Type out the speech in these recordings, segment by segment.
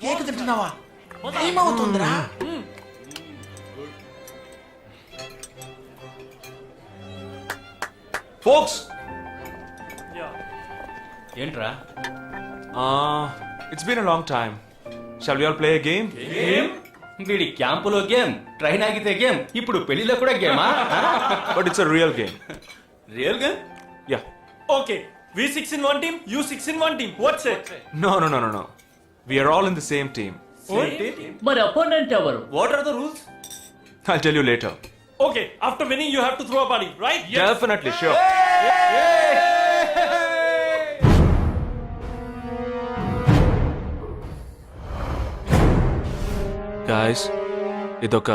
Cake తింటున్నావా? ఏమవుతుందిరా? Folks! ఏంట్రా? It's been a long time. Shall we all play a game? వీడి క్యాంపులో game, train ఆగితే గేమ్, ఇప్పుడు పెళ్లిలో కూడా గేమా? But it's a real game. Real game? Yeah. Okay, we 6 in one team, you 6 in one team. What's it? No. We are all in the same team. మరి opponent ఎవరు? What are the rules? I'll tell you later. Okay, after winning you have to throw a party, right? Definitely, sure. Guys, ఇదొక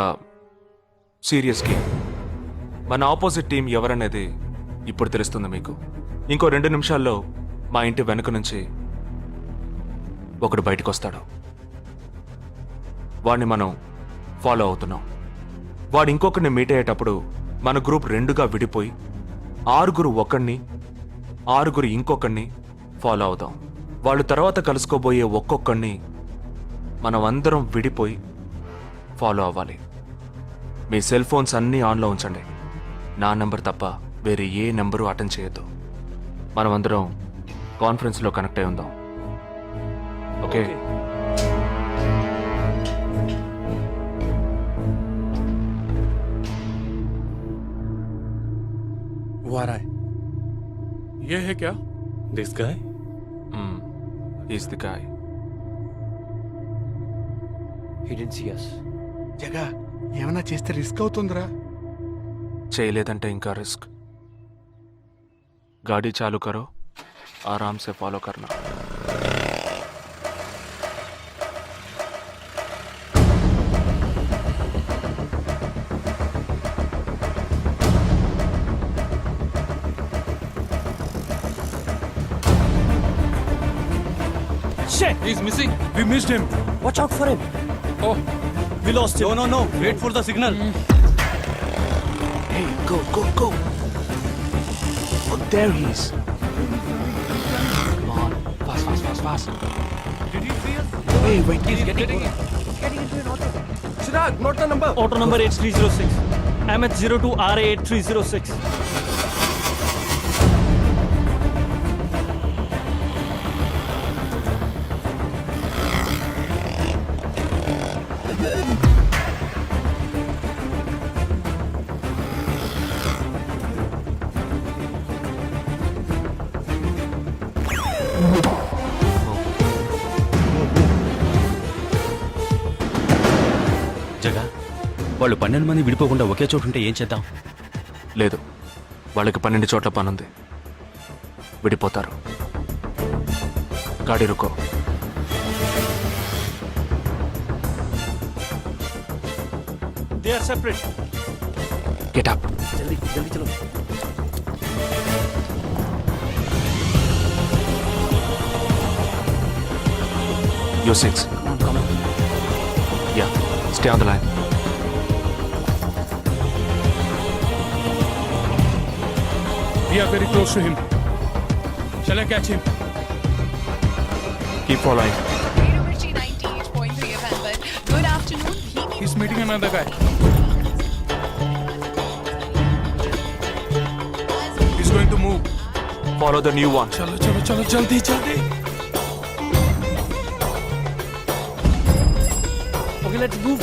serious game. మన opposite team ఎవరనేది ఇప్పుడు తెలుస్తుంది మీకు. ఇంకో 2 నిమిషాల్లో మా ఇంటి వెనుక నుంచి ఒకడు బయటకు వస్తాడు. వాడిని మనం ఫాలో అవుతున్నాం. వాడు ఇంకొకరిని మీట్ అయ్యేటప్పుడు మన గ్రూప్ 2గా విడిపోయి 6 ఒకడిని 6 ఇంకొకరిని ఫాలో అవుతాం. వాళ్ళు తర్వాత కలుసుకోబోయే ఒక్కొక్కడిని మనం అందరం విడిపోయి ఫాలో అవ్వాలి. మీ సెల్ ఫోన్స్ అన్నీ ఆన్లో ఉంచండి. నా నెంబర్ తప్ప వేరే ఏ నెంబరు అటెండ్ చేయొద్దు. మనం అందరం కాన్ఫరెన్స్లో కనెక్ట్ అయి ఉందాం. ఓకే? Who are I? ये है क्या? This guy? Is the guy. He didn't see us. జగా ఏమన్నా చేస్తే రిస్క్ అవుతుందిరా. చేయలేదంటే ఇంకా రిస్క్. गाड़ी चालू करो, आराम से फॉलो करना. Shit! He's missing. We missed him. Watch out for him. Oh, We lost him. No. Wait for the signal. Hey, go. Oh, there he is. Come on, fast. did he see us? Hey, wait, He's getting Chirag, not the number. Auto number 8306. MH02 RA 8306. జగా, వాళ్ళు 12 మంది విడిపోకుండా ఒకే చోటు ఉంటే ఏం చేద్దాం? లేదు, వాళ్ళకి 12 చోట్ల పనుంది. విడిపోతారు. గాడి రుకో. They are separate. Get up. జల్దీ చలో. You're 6. Come on. Yeah, stay on the line. We are very close to him. Shall I catch him? Keep following. Radio Mirchi 98.3 FM, but good afternoon. He's meeting another guy. He's going to move. Follow the new one. चलो जल्दी. Okay, let's move.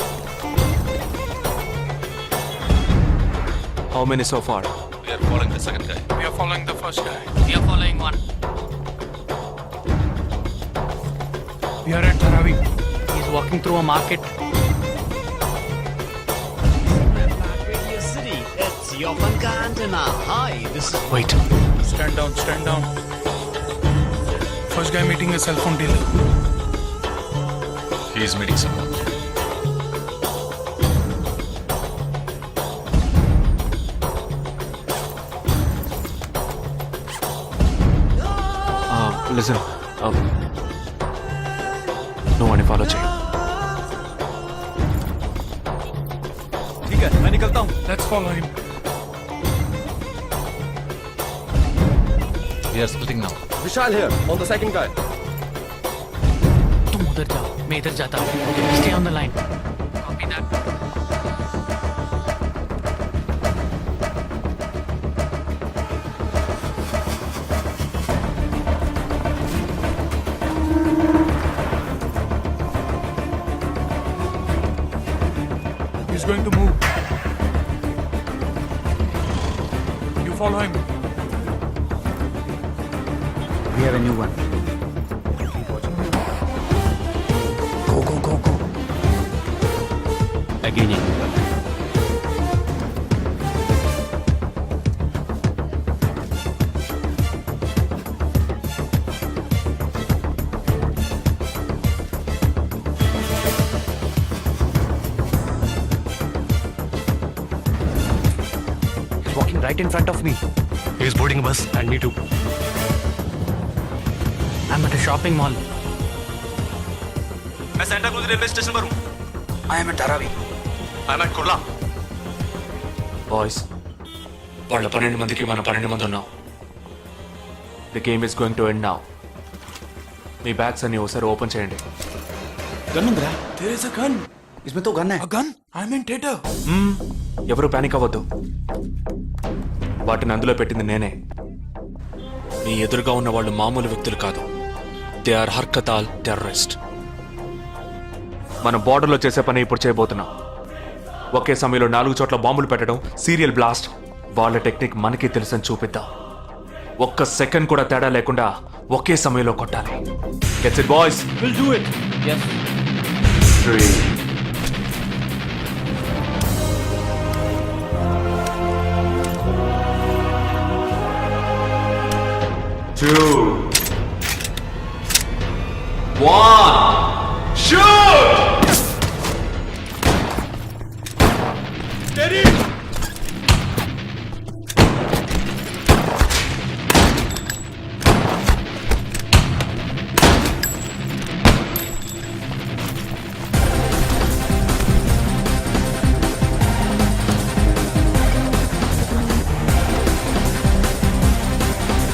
How many so far? We are following the second guy. We are following the first guy. We are following one. We are at Dharavi. He's walking through a market. Radio City, it's your Funka Antenna. Hi, this is Wait. Stand down. First guy meeting a cell phone dealer. He is meeting someone. Listen. No one follow chain. ठीक है, मैं निकलता हूँ. Let's follow him. We are splitting now. Vishal here, on the second guy. तुम उधर जाओ, मैं इधर जाता हूँ. Stay on the line. Copy that. He's going to move. You follow him. We have a new one. Again, He's walking right in front of me. He's boarding a bus and me too. I'm at a shopping mall. मैं Santa cruise railway station पर हूँ. I am at Aravi. I'm at Kurla. Boys, వాళ్ళ 12 మందికి మనం 12 మంది ఉన్నాం. The game is going to end now. Me bags అన్ని ఒకసారి ఓపెన్ చేయండి. గన్ ఉందిరా. There is a gun. इसमें तो गन है. A gun? I'm in theater. ఎవరు పానిక్ అవ్వద్దు. వాటిని అందులో పెట్టింది నేనే. మీ ఎదురుగా ఉన్న వాళ్ళు మామూలు వ్యక్తులు కాదు. దే ఆర్ హర్కతాల్ టెర్రరిస్ట్. మనం బార్డర్లో చేసే పని ఇప్పుడు చేయబోతున్నాం. ఒకే సమయంలో 4 చోట్ల బాంబులు పెట్టడం, సీరియల్ బ్లాస్ట్. వాళ్ళ టెక్నిక్ మనకి తెలుసని చూపిద్దాం. ఒక్క సెకండ్ కూడా తేడా లేకుండా ఒకే సమయంలో కొట్టాలి. Gets it boys. We'll do it. Yes. 3 2 1 shoot!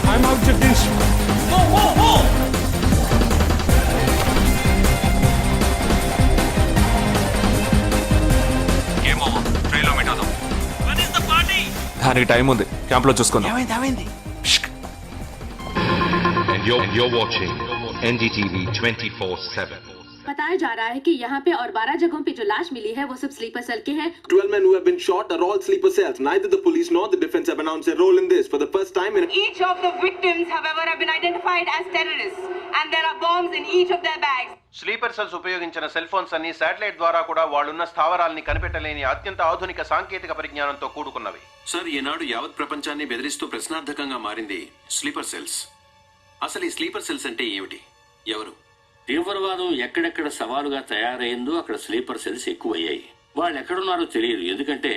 I'm out, Jagdish. దానికి టైం ఉంది. క్యాంప్లో చూసుకుందాం. And you're watching NDTV 24/7. बताया जा रहा है कि यहाँ पे और 12 जगहों पे जो लाश मिली है वो सब स्लीपर सेल के हैं. 12 men who have been shot are all sleeper cells. Neither the police nor the defense have announced their role in this. For the first time in Each of the victims, however, have been identified as terrorists, and there are bombs in each of their bags. Sleeper cells ఉపయోగించిన cell phones అన్ని satellite ద్వారా కూడా వాళ్ళున్న స్థావరాల్ని కనిపెట్టలేని అత్యంత ఆధునిక సాంకేతిక పరిజ్ఞానంతో కూడుకున్నవి. Sir, ఈనాడు యావత్ ప్రపంచాన్ని బెదిరిస్తూ ప్రశ్నార్థకంగా మారింది స్లీపర్ సెల్స్. అసలు ఈ స్లీపర్ సెల్స్ అంటే ఏమిటి? ఎవరు? తీవ్రవాదం ఎక్కడెక్కడ సవాలుగా తయారైందో అక్కడ స్లీపర్ సెల్స్ ఎక్కువయ్యాయి. వాళ్ళు ఎక్కడున్నారో తెలియదు. ఎందుకంటే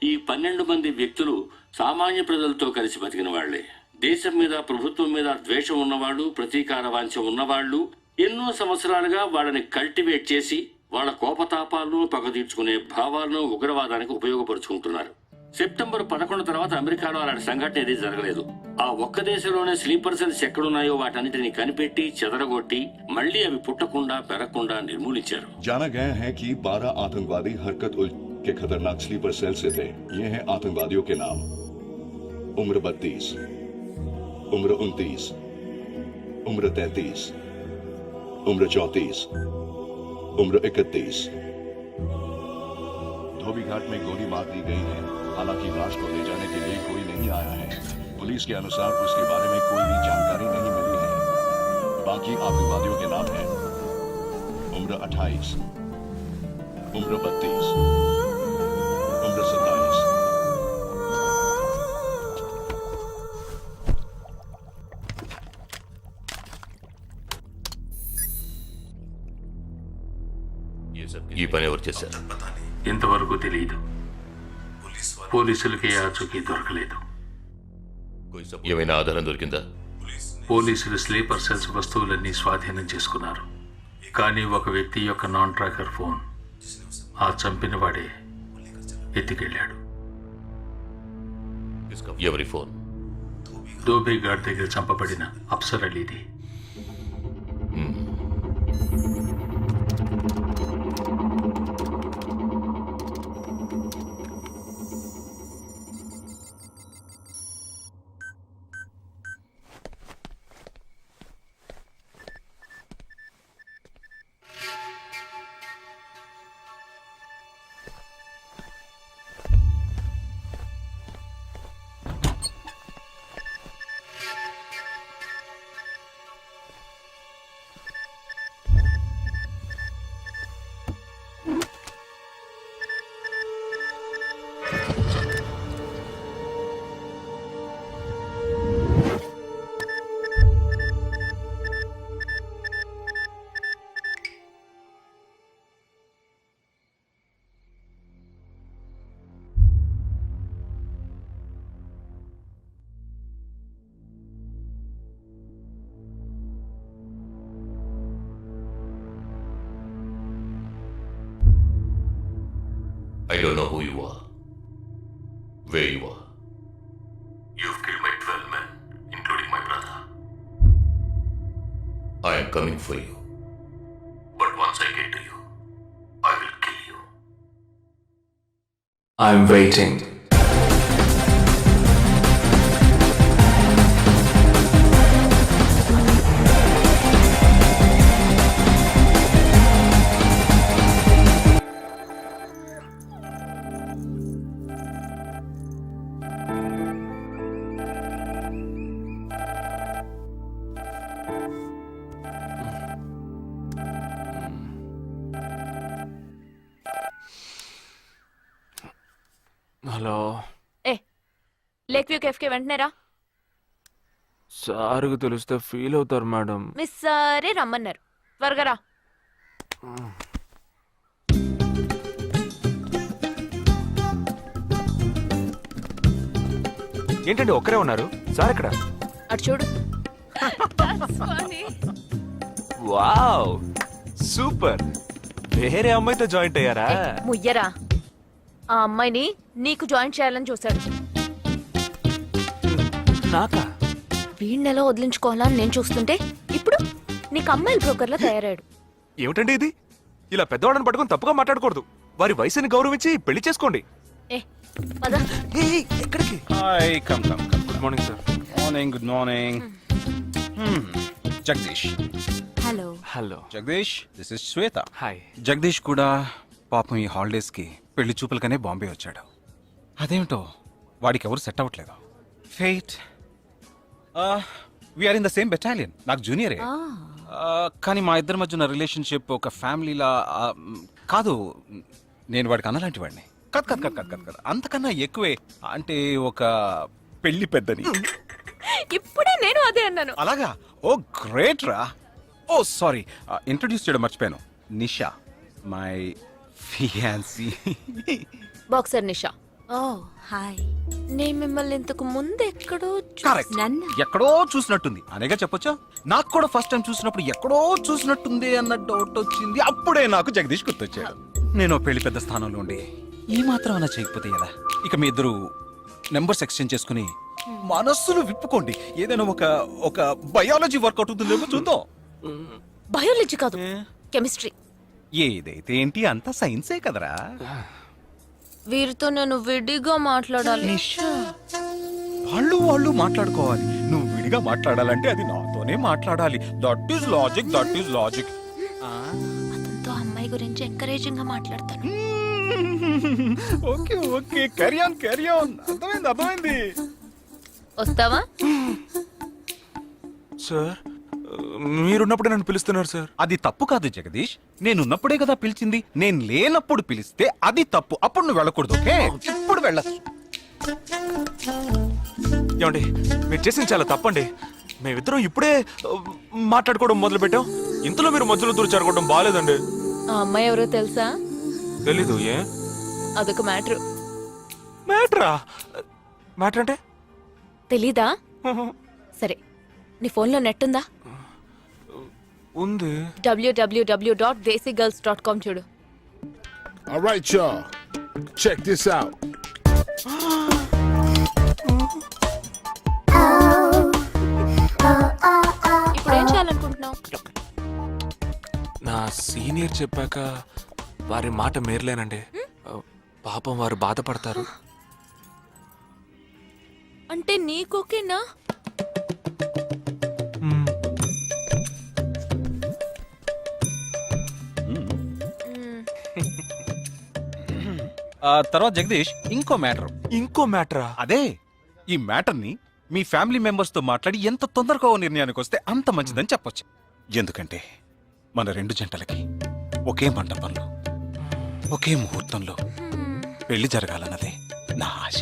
ఈ 12 మంది వ్యక్తులు సామాన్య ప్రజలతో కలిసి బతికిన వాళ్లే. దేశం మీద, ప్రభుత్వం మీద ద్వేషం ఉన్నవాళ్ళు, ప్రతీకార వాంఛ ఉన్నవాళ్లు ఎన్నో సంవత్సరాలుగా వాళ్ళని కల్టివేట్ చేసి వాళ్ళ కోపతాపాలను, పగ తీర్చుకునే భావాలను ఉగ్రవాదానికి ఉపయోగపరుచుకుంటున్నారు. సెప్టెంబర్ 11 తర్వాత అమెరికాలో అలాంటి సంఘటన ఏది జరగలేదు. ఆ ఒక్క దేశంలోనే స్లీపర్ సెల్స్ ఎక్కడున్నాయో వాటన్నిటిని కనిపెట్టి చెదరగొట్టి మళ్లీ అవి పుట్టకుండా పెరగకుండా నిర్మూలించారు. जाना गया है कि 12 आतंकवादी हरकत उल के खतरनाक स्लीपर सेल से थे. ये हैं आतंकवादियों के नाम: उम्र 32, उम्र 29, उम्र 33, उम्र 34, उम्र 31. धोबी घाट में गोली मार दी गई है. हालांकि लाश को ले जाने के लिए कोई नहीं आया है. पुलिस के अनुसार उसके बारे में कोई भी जानकारी नहीं मिली है. बाकी आतंकवादियों के नाम हैं: उम्र 28, उम्र 32, उम्र 27. ఈ పని ఎవరు చేశారు? ఇంతవరకు తెలియదు. పోలీసులకి ఆచూకీ దొరకలేదు. ఏమైనా ఆధారం దొరికిందా? పోలీసులు స్లీపర్ సెల్స్ వస్తువులన్నీ స్వాధీనం చేసుకున్నారు. కానీ ఒక వ్యక్తి యొక్క నాన్ ట్రాకర్ ఫోన్ ఆ చంపిన వాడే ఎత్తికెళ్ళాడు. ఎవరి ఫోన్? ధోబీ ఘాట్ దగ్గర చంపబడిన Afsar అలీది. I don't know who you are, where you are. You've killed my 12 men, including my brother. I am coming for you. But once I get to you, I will kill you. I'm waiting. Hello lake view కేఫ్కి వెంటనే రా. సార్కి తెలిస్తే feel అవుతారు madam. Miss సరే రమ్మన్నారు, త్వరగా రా. ఏంటండి ఒక్కరే ఉన్నారు? సార్ ఎక్కడ? అటు చూడు. Wow super. వేరే అమ్మాయితో జాయింట్ అయ్యారా? ముయ్యరా, ఆ అమ్మాయిని నీకు జాయిన్ చేయాలని చూశాడు. నాకా? వీణ్ణెలా వదిలించుకోవాలని నేను చూస్తుంటే ఇప్పుడు నీకు అమ్మాయిల బ్రోకర్లా తయారాడు. ఏమిటండి ఇది? ఇలా పెద్దవాళ్ళని పట్టుకొని తప్పుగా మాట్లాడకూడదు. వారి వయసుని గౌరవించి పెళ్లి చేసుకోండి. పద. ఎక్కడికి? Hi, come come come. Good morning sir. Morning, good morning. Jagadish. Hello. Hello Jagadish, this is Shweta. Hi. Jagadish కూడా పాపం ఈ హాలిడేస్కి పెళ్లి చూపులకనే బాంబే వచ్చాడు. అదేమిటో వాడికి ఎవరు సెట్ అవ్వట్లేదు. ఫెయిట్. We are in the same battalion. నాకు జూనియరే. కానీ మా ఇద్దరి మధ్య ఉన్న రిలేషన్షిప్ ఒక ఫ్యామిలీలా కాదు. నేను వాడికి అన్నలాంటి వాడిని కద్ కద్ కద్ కద్ కద్ కద్ అంతకన్నా ఎక్కువే. అంటే ఒక పెళ్లి పెద్దని. ఇప్పుడే నేను అదే అన్నాను. అలాగా? ఓ గ్రేట్ రా. ఓ సారీ, ఇంట్రొడ్యూస్ చేయడం మర్చిపోయాను. Nisha, my fiancee. Boxer Nisha. Oh hi. నేను మిమ్మల్ని ఇంతకు ముందు ఎక్కడో కరెక్ట్, ఎక్కడో చూసినట్టుంది అనేగా చెప్పొచ్చా. నాకు కూడా ఫస్ట్ టైం చూసినప్పుడు ఎక్కడో చూసినట్టుంది అన్న డౌట్ వచ్చింది. అప్పుడే నాకు జగదీష్ గుర్తొచ్చాడు. నేను పెళ్లి పెద్ద స్థానంలో ఉండి ఈ మాత్రం అలా చేయకపోతే కదా. ఇక మీ ఇద్దరు నెంబర్స్ ఎక్స్చేంజ్ చేసుకుని మనస్సులు విప్పుకోండి. ఏదైనా ఒక బయాలజీ వర్కౌట్ అవుతుందేమో చూద్దాం. బయాలజీ కాదు, కెమిస్ట్రీ. ఏదైతే ఏంటి, అంతా సైన్సే కదరా. వీరితో నేను విడిగా మాట్లాడాలి. వాళ్ళు మాట్లాడుకోవాలి. నువ్వు విడిగా మాట్లాడాలంటే అది నాతోనే మాట్లాడాలి. That is logic, that is logic. అతనితో అమ్మాయి గురించి ఎంకరేజింగ్ గా మాట్లాడతాను. Okay okay, carry on carry on. అర్థమైంది. వస్తావా? సార్ మీరున్నప్పుడే నన్ను పిలుస్తున్నారు సార్. అది తప్పు కాదు జగదీష్. నేనున్నప్పుడే కదా పిలిచింది. నేను లేనప్పుడు పిలిస్తే అది తప్పు. అప్పుడు నువ్వు వెళ్ళకూడదు. ఓకే, ఇప్పుడు వెళ్ళచ్చు. ఏమండి, మీరు చేసింది చాలా తప్పండి. మేమిద్దరం ఇప్పుడే మాట్లాడుకోవడం మొదలు పెట్టాం. ఇంతలో మీరు మధ్యలో దూరం బాగాలేదండి. ఆ అమ్మాయి ఎవరో తెలుసా? తెలీదు. ఏ? అదొక మ్యాటర్. మ్యాటరా? మ్యాటర్ అంటే తెలీదా? సరే, నీ ఫోన్లో నెట్ ఉందా? ఉంది. www.desicgirls.com చూడు. All right, y'all. Check this out. ఇప్పుడు ఏం చేయాలనుకుంటున్నావు? నా సీనియర్ చెప్పాక వారి మాట మేరలేనండి. పాపం వారు బాధపడతారు. అంటే నీకోకేనా? తర్వాత జగదీష్, ఇంకో మ్యాటరా? అదే, ఈ మ్యాటర్ ని మీ ఫ్యామిలీ మెంబర్స్ తో మాట్లాడి ఎంత తొందరగా ఓ నిర్ణయానికి వస్తే అంత మంచిదని చెప్పొచ్చు. ఎందుకంటే మన రెండు జంటలకి ఒకే మండపంలో ఒకే ముహూర్తంలో పెళ్లి జరగాలన్నదే నా ఆశ.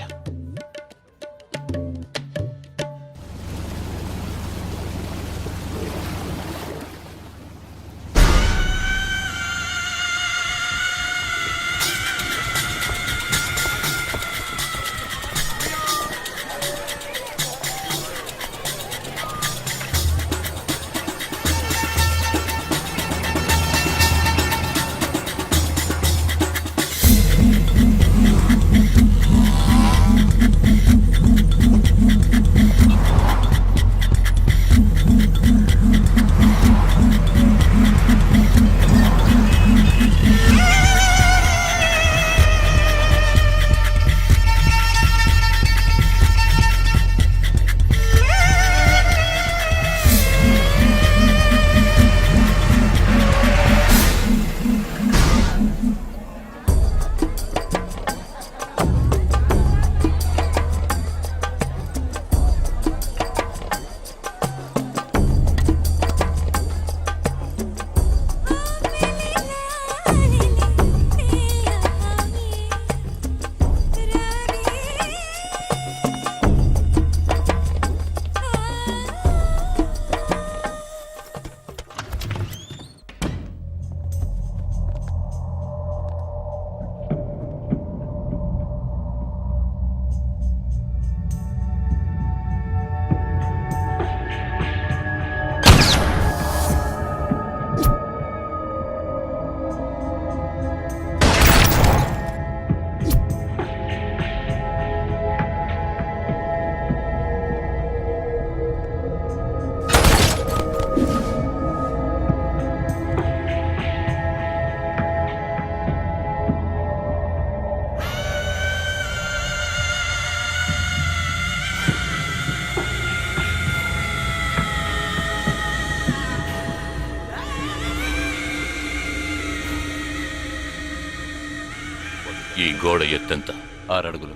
గోడ ఎత్తెంత? 6 అడుగులు.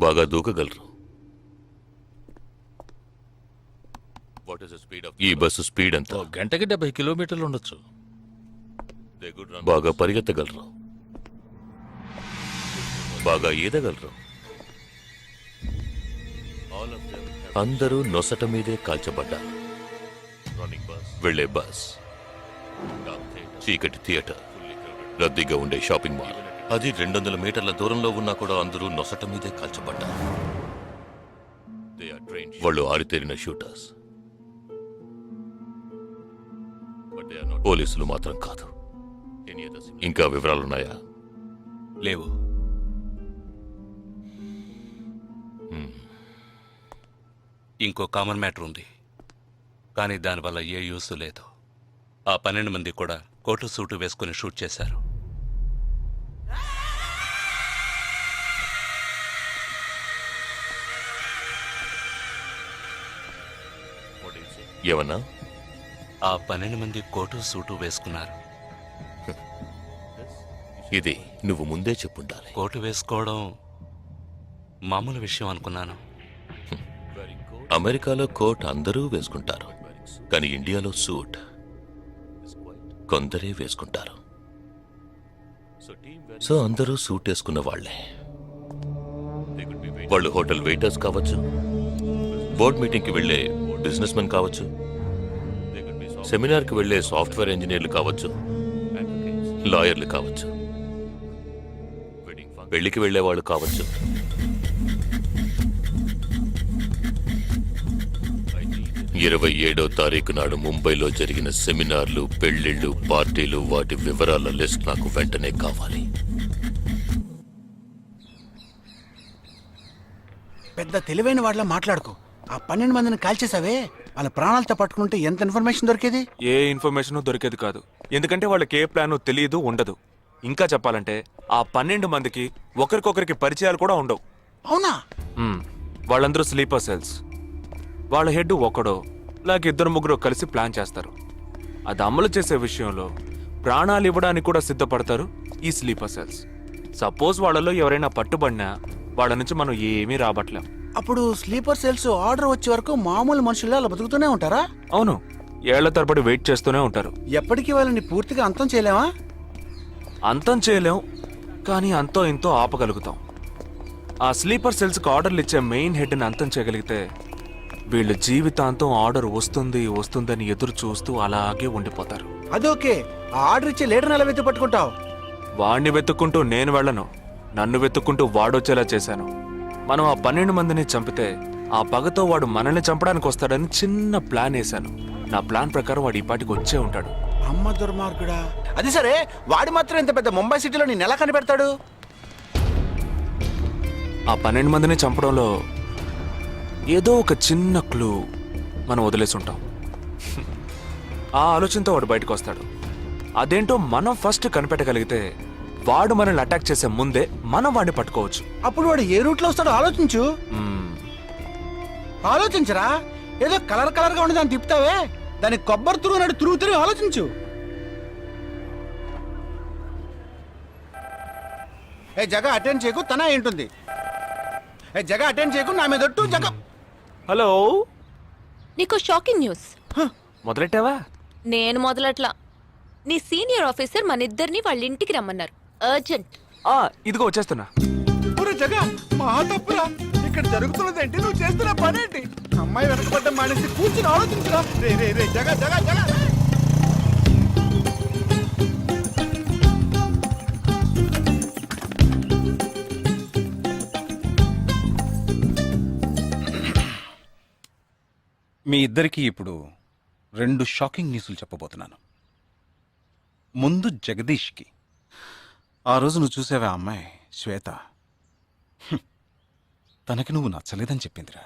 బాగా దూకగలరు. ఈ బస్సు స్పీడ్ ఎంత? గంటకి 70 కిలోమీటర్లు ఉండొచ్చు. బాగా పరిగెత్తగలరు. బాగా ఈదగలరు. అందరూ నొసట మీదే కాల్చబడ్డారు. వెళ్లే బస్, చీకటి థియేటర్, రద్దీగా ఉండే షాపింగ్ మాల్, అది 200 మీటర్ల దూరంలో ఉన్నా కూడా అందరూ నొసట మీదే కాల్చబడ్డారు. వాళ్ళు ఆరితేరిన షూటర్స్. పోలీసులు మాత్రం కాదు. ఇంకా వివరాలున్నాయా? లేవు. ఇంకో కామన్ మ్యాటర్ ఉంది, కానీ దానివల్ల ఏ యూస్ లేదు. ఆ 12 మంది కూడా కోటు సూటు వేసుకుని షూట్ చేశారు. ఏమన్నా? ఆ 12 మంది కోటు సూటు వేసుకున్నారు. ఇది నువ్వు ముందే చెప్పుండాలి. కోటు వేసుకోవడం మామూలు విషయం అనుకున్నాను. అమెరికాలో కోట్ అందరూ వేసుకుంటారు, కానీ ఇండియాలో సూట్ కొందరే వేసుకుంటారు. సో అందరూ సూట్ వేసుకున్న వాళ్లే. వాళ్ళు హోటల్ వెయిటర్స్ కావచ్చు, బోర్డ్ మీటింగ్కి వెళ్లే బిజినెస్ మెన్ కావచ్చు, సెమినార్కి వెళ్లే సాఫ్ట్వేర్ ఇంజనీర్లు కావచ్చు, లాయర్లు కావచ్చు, పెళ్లికి వెళ్లే వాళ్ళు కావచ్చు. 27వ తారీఖు నాడు ముంబైలో జరిగిన సెమినార్లు, పెళ్లిళ్లు, పార్టీలు, వాటి వివరాల లిస్ట్ నాకు వెంటనే కావాలి. పెద్ద తెలివైన వాళ్ళ మాట్లాడుకో. ఆ 12 మందిని కాల్చేసావే, వాళ్ళ ప్రాణాలతో పట్టుకుంటే ఎంత ఇన్ఫర్మేషన్ దొరికేది? ఏ ఇన్ఫర్మేషన్ దొరికేది కాదు, ఎందుకంటే వాళ్ళకి ఏ ప్లాన్ తెలియదు, ఉండదు. ఇంకా చెప్పాలంటే ఆ 12 మందికి ఒకరికొకరికి పరిచయాలు కూడా ఉండవు. అవునా? వాళ్ళందరూ స్లీపర్ సెల్స్. వాళ్ళ హెడ్ ఒకడో లేక 2-3 కలిసి ప్లాన్ చేస్తారు. అది అమలు చేసే విషయంలో ప్రాణాలు ఇవ్వడానికి కూడా సిద్ధపడతారు ఈ స్లీపర్ సెల్స్. సపోజ్ వాళ్ళలో ఎవరైనా పట్టుబడినా వాళ్ళ నుంచి మనం ఏమీ రాబట్టలేం. అప్పుడు స్లీపర్ సెల్స్ ఆర్డర్ వచ్చే వరకు మామూలు మనుషుల్లో అలా బతుకుతూనే ఉంటారా? అవును, ఏళ్ల తరబడి వెయిట్ చేస్తూనే ఉంటారు. ఎప్పటికీ వాళ్ళని పూర్తిగా అంతం చేయలేమా? అంతం చేయలేం, కానీ అంతో ఇంతో ఆపగలుగుతాం. ఆ స్లీపర్ సెల్స్కి ఆర్డర్లు ఇచ్చే మెయిన్ హెడ్ని అంతం చేయగలిగితే వీళ్ళు జీవితాంతం ఆర్డర్ వస్తుందని ఎదురు చూస్తూ అలాగే ఉండిపోతారు. అదోకే, ఆ ఆర్డర్ ఇచ్చే లీడర్ని ఎలా వెతు పట్టుకుంటావు? వాడిని వెతుక్కుంటూ నేను వెళ్ళను, నన్ను వెతుక్కుంటూ వాడొచ్చేలా చేశాను. మనం ఆ 12 మందిని చంపితే ఆ పగతో వాడు మనల్ని చంపడానికి వస్తాడని చిన్న ప్లాన్ వేశాను. నా ప్లాన్ ప్రకారం వాడు ఈ పాటికి వచ్చే ఉంటాడు. అమ్మ దుర్మార్గుడా! అది సరే, వాడు మాత్రం ఇంత పెద్ద ముంబై సిటీలో నేను ఎలా కనిపెడతాడు? ఆ 12 మందిని చంపడంలో ఏదో ఒక చిన్న క్లూ మనం వదిలేసి ఉంటాం. ఆ ఆలోచనతో వాడు బయటకు వస్తాడు. అదేంటో మనం ఫస్ట్ కనిపెట్టగలిగితే వాడు మనల్ని అటాక్ చేసే ముందే మనం వాడిని పట్టుకోవచ్చు. అప్పుడు వాడు ఏ రూట్లో వస్తాడో ఆలోచించు. ఆలోచించరా? ఏదో కలర్ గా ఉండి దాన్ని తిప్పుతావే, దాన్ని కొబ్బరి తురుగు తిరుగుతూ ఆలోచించు. ఏ జగ అటెండ్ చేయకు, తన ఏంటుంది? ఏ జగ అటెండ్ చేయకు, నా మీద ఒట్టు. జగ హలో, నీకు షాకింగ్ న్యూస్. మొదలెట్టావా? నేను మొదలట్లా. నీ సీనియర్ ఆఫీసర్ మన ఇద్దరిని వాళ్ళ ఇంటికి రమ్మన్నారు, అర్జెంట్. ఇదిగో వచ్చేస్తున్నా. జగ మా తప్పురా, ఇక్కడ జరుగుతున్నదేంటి, నువ్వు చేస్తున్న పనేంటి? అమ్మాయి వెనకబడ్డ మానేసి కూర్చుని ఆలోచించరా. రే రే రే జగ జగ జగ మీ ఇద్దరికీ ఇప్పుడు 2 షాకింగ్ న్యూస్లు చెప్పబోతున్నాను. ముందు జగదీష్కి. ఆ రోజు నువ్వు చూసావా అమ్మాయి శ్వేత, తనకి నువ్వు నచ్చలేదని చెప్పిందిరా.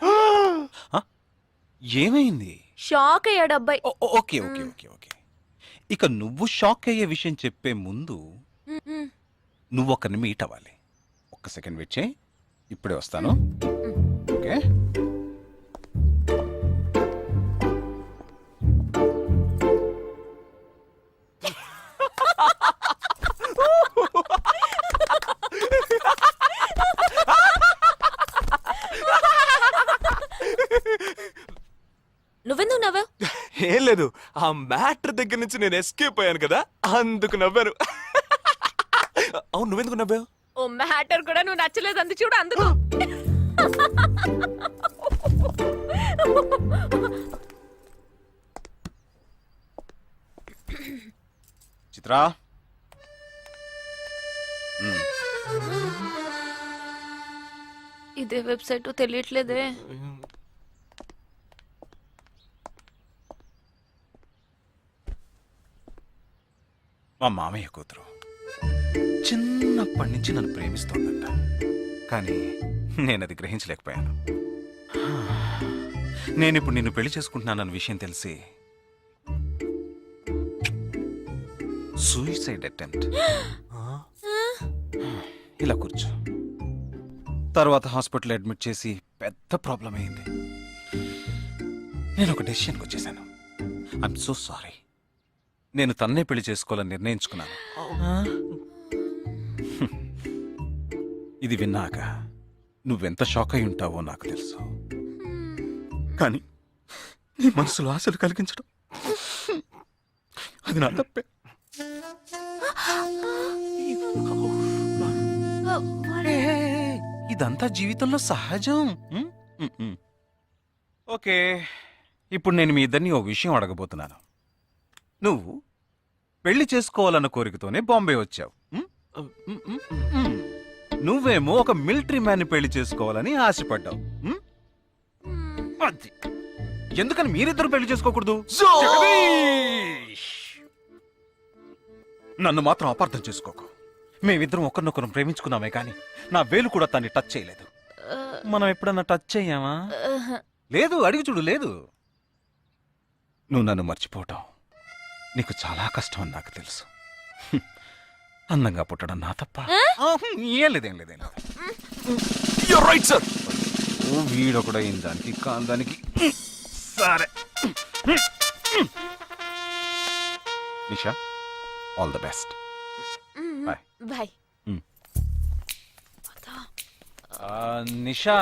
ఏమైంది? షాక్ అయ్యాడు అబ్బాయి. Okay okay okay okay. ఇక నువ్వు షాక్ అయ్యే విషయం చెప్పే ముందు నువ్వు ఒకరిని మీట్ అవ్వాలి. ఒక్క సెకండ్ వెయిట్ చేయి, ఇప్పుడే వస్తాను. ఓకే. ఏం లేదు, ఆ మ్యాటర్ దగ్గర నుంచి నేను ఎస్కేప్ అయ్యాను కదా, అందుకు నవ్వాను. అవును, నువ్వెందుకు నవ్వావు? ఓ మ్యాటర్ కూడా నువ్వు నచ్చలేదు అంది చూడు అందుకు. చిత్రా, ఇదే వెబ్సైట్ తెలియట్లేదే. మా మామయ్య కూతురు చిన్నప్పటి నుంచి నన్ను ప్రేమిస్తోందంట, కానీ నేనది గ్రహించలేకపోయాను. నేనిప్పుడు నిన్ను పెళ్లి చేసుకుంటున్నానన్న విషయం తెలిసి సూసైడ్ అటెంప్ట్. ఇలా కూర్చో. తర్వాత హాస్పిటల్ అడ్మిట్ చేసి పెద్ద ప్రాబ్లం అయింది. నేను ఒక డెసిషన్కి వచ్చేసాను. I'm so sorry. నేను తన్నే పెళ్లి చేసుకోవాలని నిర్ణయించుకున్నాను. ఇది విన్నాక నువ్వెంత షాక్ అయి ఉంటావో నాకు తెలుసు, కానీ నీ మనసులో ఆశలు కలిగించడం అది నా తప్పే. ఇదంతా జీవితంలో సహజం. ఓకే, ఇప్పుడు నేను మీ ఇద్దరిని ఓ విషయం అడగబోతున్నాను. నువ్వు పెళ్లి చేసుకోవాలన్న కోరికతోనే బాంబే వచ్చావు. నువ్వేమో ఒక మిలిటరీ మ్యాన్ పెళ్లి చేసుకోవాలని ఆశపడ్డావు. అది ఎందుకని మీరిద్దరు పెళ్లి చేసుకోకూడదు? జగదీష్! నన్ను మాత్రం అపార్థం చేసుకోకు. మేమిద్దరం ఒకరినొకరు ప్రేమించుకున్నామే కానీ నా వేలు కూడా తన్ని టచ్ చేయలేదు. మనం ఎప్పుడన్నా టచ్ చెయ్యామా? లేదు, అడిగి చూడు. లేదు. నువ్వు నన్ను మర్చిపోవటం నీకు చాలా కష్టం అని నాకు తెలుసు. అందంగా పుట్టడం నా తప్ప. ఏం లేదేం లేదేం లేదు. Right sir. వీడొకడు అయిన దానికి కాందానికి. సరే Nisha, all the best. Bye. Bye. Nisha,